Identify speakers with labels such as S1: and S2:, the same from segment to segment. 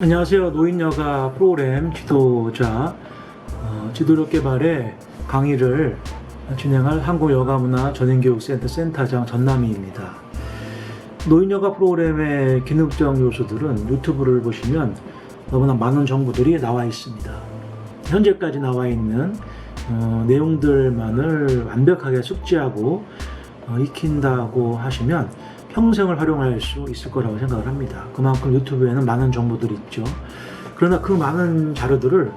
S1: 안녕하세요. 노인여가 프로그램 지도자 지도력 개발의 강의를 진행할 한국여가문화전인교육센터 센터장 전남희입니다. 노인여가 프로그램의 기능적 요소들은 유튜브를 보시면 너무나 많은 정보들이 나와 있습니다. 현재까지 나와 있는 내용들만을 완벽하게 숙지하고 익힌다고 하시면 평생을 활용할 수 있을 거라고 생각을 합니다. 그만큼 유튜브에는 많은 정보들이 있죠. 그러나 그 많은 자료들을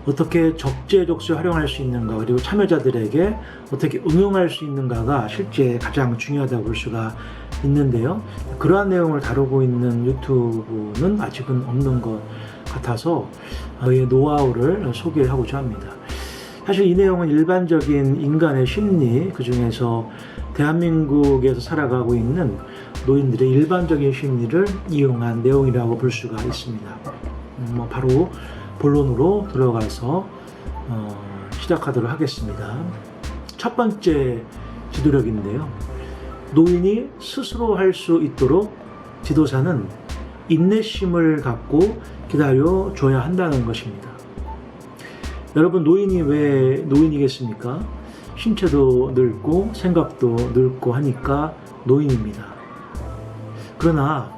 S1: 어떻게 적재적소에 활용할 수 있는가, 그리고 참여자들에게 어떻게 응용할 수 있는가가 실제 가장 중요하다고 볼 수가 있는데요. 그러한 내용을 다루고 있는 유튜브는 아직은 없는 것 같아서 이 노하우를 소개하고자 합니다. 사실 이 내용은 일반적인 인간의 심리, 그 중에서 대한민국에서 살아가고 있는 노인들의 일반적인 심리를 이용한 내용이라고 볼 수가 있습니다. 바로 본론으로 들어가서 시작하도록 하겠습니다. 첫 번째 지도력인데요. 노인이 스스로 할 수 있도록 지도자는 인내심을 갖고 기다려줘야 한다는 것입니다. 여러분, 노인이 왜 노인이겠습니까? 신체도 늙고 생각도 늙고 하니까 노인입니다. 그러나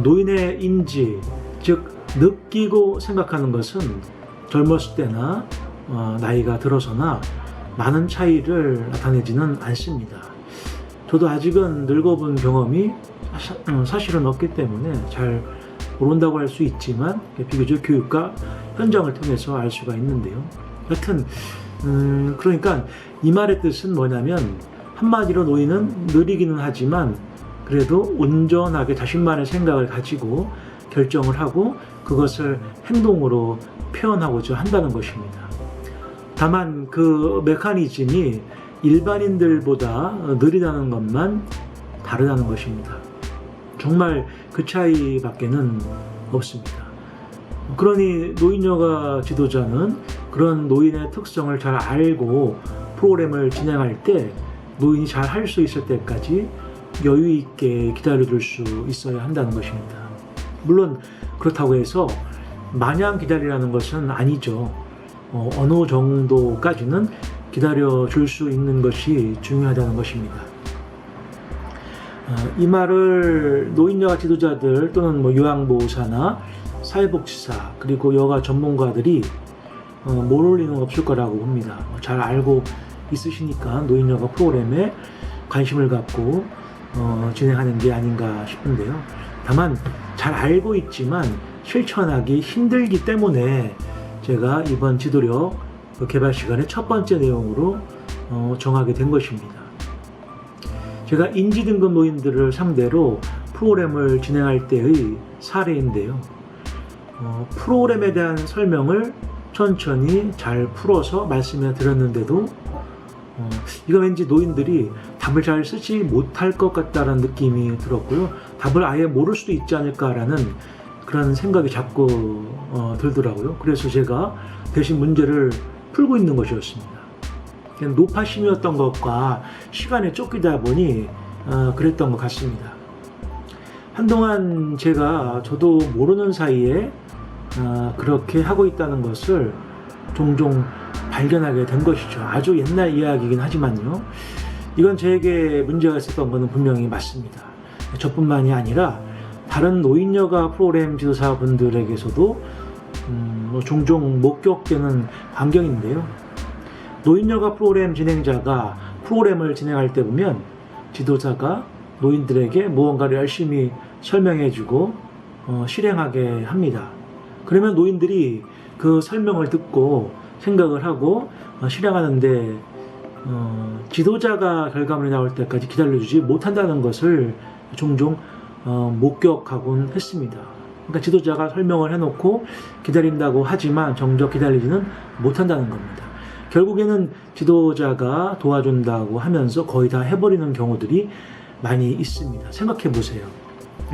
S1: 노인의 인지, 즉 느끼고 생각하는 것은 젊었을 때나 나이가 들어서나 많은 차이를 나타내지는 않습니다. 저도 아직은 늙어본 경험이 사실은 없기 때문에 잘 모른다고 할 수 있지만 비교적 교육과 현장을 통해서 알 수가 있는데요. 여튼 그러니까 이 말의 뜻은 뭐냐면, 한마디로 노인은 느리기는 하지만 그래도 온전하게 자신만의 생각을 가지고 결정을 하고 그것을 행동으로 표현하고자 한다는 것입니다. 다만 그 메커니즘이 일반인들보다 느리다는 것만 다르다는 것입니다. 정말 그 차이밖에는 없습니다. 그러니 노인여가 지도자는 그런 노인의 특성을 잘 알고 프로그램을 진행할 때 노인이 잘 할 수 있을 때까지 여유 있게 기다려줄 수 있어야 한다는 것입니다. 물론 그렇다고 해서 마냥 기다리라는 것은 아니죠. 어느 정도까지는 기다려줄 수 있는 것이 중요하다는 것입니다. 이 말을 노인여가 지도자들 또는 요양보호사나 사회복지사, 그리고 여가 전문가들이 모를 리는 없을 거라고 봅니다. 잘 알고 있으시니까 노인여가 프로그램에 관심을 갖고 진행하는 게 아닌가 싶은데요. 다만 잘 알고 있지만 실천하기 힘들기 때문에 제가 이번 지도력 개발 시간의 첫 번째 내용으로 정하게 된 것입니다. 제가 인지등급 노인들을 상대로 프로그램을 진행할 때의 사례인데요. 프로그램에 대한 설명을 천천히 잘 풀어서 말씀해 드렸는데도 이거 왠지 노인들이 답을 잘 쓰지 못할 것 같다는 느낌이 들었고요. 답을 아예 모를 수도 있지 않을까라는 그런 생각이 자꾸 들더라고요. 그래서 제가 대신 문제를 풀고 있는 것이었습니다. 노파심이었던 것과 시간에 쫓기다 보니 그랬던 것 같습니다. 한동안 저도 모르는 사이에 그렇게 하고 있다는 것을 종종 발견하게 된 것이죠. 아주 옛날 이야기이긴 하지만요. 이건 저에게 문제가 있었던 것은 분명히 맞습니다. 저뿐만이 아니라 다른 노인여가 프로그램 지도사분들에게서도 종종 목격되는 광경인데요. 노인여가 프로그램 진행자가 프로그램을 진행할 때 보면 지도자가 노인들에게 무언가를 열심히 설명해주고 실행하게 합니다. 그러면 노인들이 그 설명을 듣고 생각을 하고 실행하는데 지도자가 결과물이 나올 때까지 기다려주지 못한다는 것을 종종 목격하곤 했습니다. 그러니까 지도자가 설명을 해놓고 기다린다고 하지만 정작 기다리지는 못한다는 겁니다. 결국에는 지도자가 도와준다고 하면서 거의 다 해버리는 경우들이 많이 있습니다. 생각해 보세요.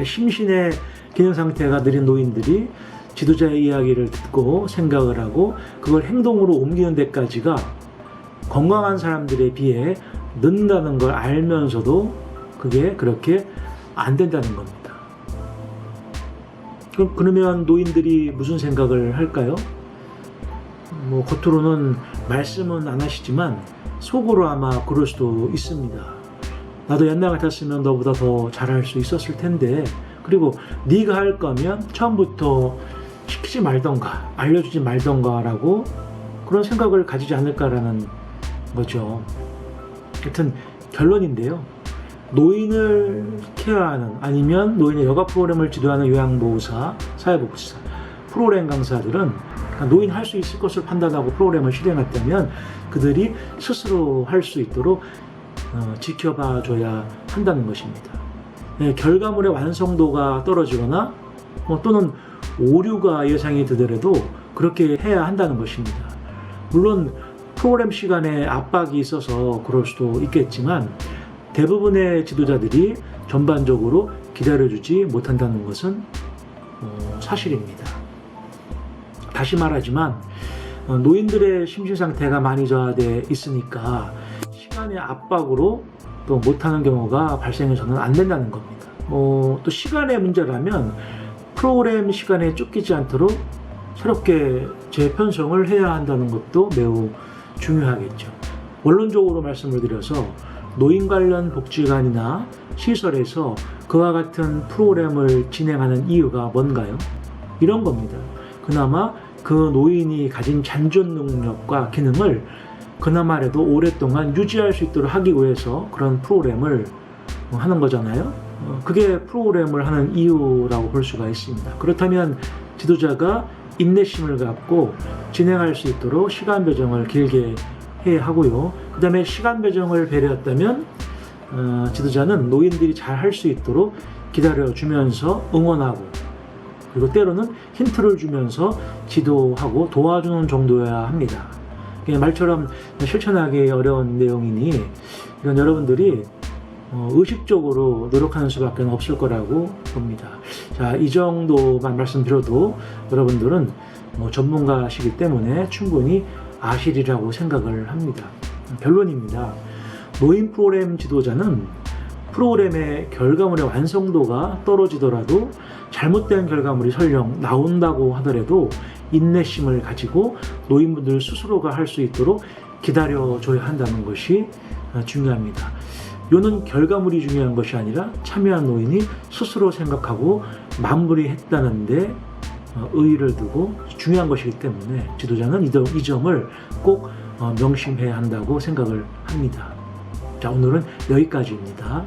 S1: 심신의 기능 상태가 느린 노인들이 지도자의 이야기를 듣고 생각을 하고 그걸 행동으로 옮기는 데까지가 건강한 사람들에 비해 늦는다는 걸 알면서도 그게 그렇게 안 된다는 겁니다. 그러면 노인들이 무슨 생각을 할까요? 뭐 겉으로는 말씀은 안 하시지만 속으로 아마 그럴 수도 있습니다. 나도 옛날 같았으면 너보다 더 잘할 수 있었을 텐데, 그리고 네가 할 거면 처음부터 시키지 말던가 알려주지 말던가라고 그런 생각을 가지지 않을까라는 거죠. 하여튼 결론인데요, 노인을 케어하는, 아니면 노인의 여가 프로그램을 지도하는 요양보호사, 사회복지사, 프로그램 강사들은 노인 할 수 있을 것을 판단하고 프로그램을 실행했다면 그들이 스스로 할 수 있도록 지켜봐 줘야 한다는 것입니다. 네, 결과물의 완성도가 떨어지거나 또는 오류가 예상이 되더라도 그렇게 해야 한다는 것입니다. 물론 프로그램 시간에 압박이 있어서 그럴 수도 있겠지만 대부분의 지도자들이 전반적으로 기다려주지 못한다는 것은 사실입니다. 다시 말하지만 노인들의 심신 상태가 많이 저하되어 있으니까 시간의 압박으로 또 못하는 경우가 발생해서는 안 된다는 겁니다. 또 시간의 문제라면 프로그램 시간에 쫓기지 않도록 새롭게 재편성을 해야 한다는 것도 매우 중요하겠죠. 원론적으로 말씀을 드려서 노인 관련 복지관이나 시설에서 그와 같은 프로그램을 진행하는 이유가 뭔가요? 이런 겁니다. 그나마 그 노인이 가진 잔존 능력과 기능을 그나마라도 오랫동안 유지할 수 있도록 하기 위해서 그런 프로그램을 하는 거잖아요. 그게 프로그램을 하는 이유라고 볼 수가 있습니다. 그렇다면 지도자가 인내심을 갖고 진행할 수 있도록 시간 배정을 길게 해야 하고요. 그 다음에 시간 배정을 배려했다면 지도자는 노인들이 잘 할 수 있도록 기다려주면서 응원하고, 그리고 때로는 힌트를 주면서 지도하고 도와주는 정도여야 합니다. 말처럼 실천하기 어려운 내용이니 이건 여러분들이 의식적으로 노력하는 수밖에 없을 거라고 봅니다. 자, 이 정도만 말씀드려도 여러분들은 전문가시기 때문에 충분히 아시리라고 생각을 합니다. 결론입니다. 노인 프로그램 지도자는 프로그램의 결과물의 완성도가 떨어지더라도 잘못된 결과물이 설령 나온다고 하더라도 인내심을 가지고 노인분들 스스로가 할 수 있도록 기다려줘야 한다는 것이 중요합니다. 요는 결과물이 중요한 것이 아니라 참여한 노인이 스스로 생각하고 마무리했다는데 의의를 두고 중요한 것이기 때문에 지도자는 이 점을 꼭 명심해야 한다고 생각을 합니다. 자, 오늘은 여기까지입니다.